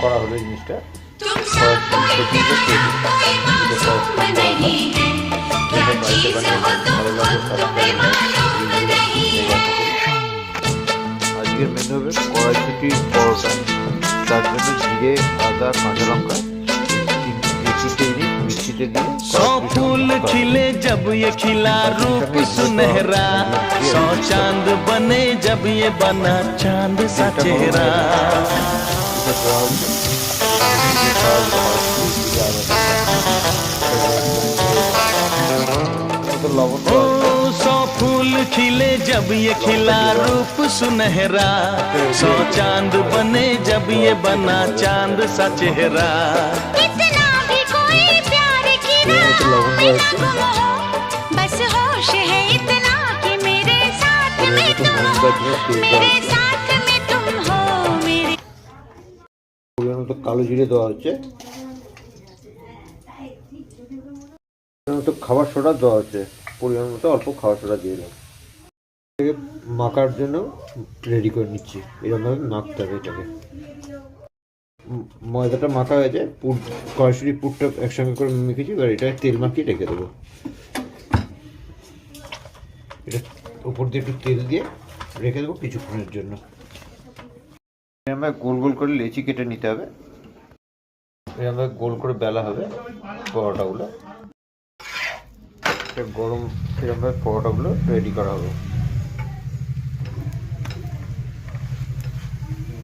করা হলো জিনিসটা আজকের মেনু হবে কড়াইশুঁটি পরোটা। তার জন্য জিরে, আদা, কাঁচা লঙ্কা मिक्सी দিয়ে 100 फूल खिले जब ये खिला रूप सुनहरा, 100 चांद बने जब ये बना चांद सा चेहरा। ओ 100 फूल खिले जब ये खिला रूप सुनहरा, 100 चांद बने जब ये बना चांद सा चेहरा। बस होश है इतना कि मेरे साथ में तुम हो, मेरे साथ में तुम हो मेरे। পরিমাণ মতো কালো জিরে দেওয়া হচ্ছে, পরিমাণ মতো খাবার সোডা দেওয়া হচ্ছে, পরিমাণ মতো অল্প খাবার সোডা দিয়ে দিলাম। এটাকে মাখার জন্য রেডি করে নিচ্ছি। এরকমভাবে মাখতে হবে এটাকে। ময়দাটা মাখা হয়েছে, কড়াইশুঁটি পুরটা একসঙ্গে করে মেখেছি। এবার এটা তেল মাখিয়ে রেখে দেবো। এটা উপর দিয়ে একটু তেল দিয়ে রেখে দেবো কিছুক্ষণের জন্য। এরকমভাবে গোল গোল করে লেচি কেটে নিতে হবে। এরকমভাবে গোল করে বেলা হবে পরোটাগুলো। গরম এরকমভাবে পরোটাগুলো রেডি করা হবে।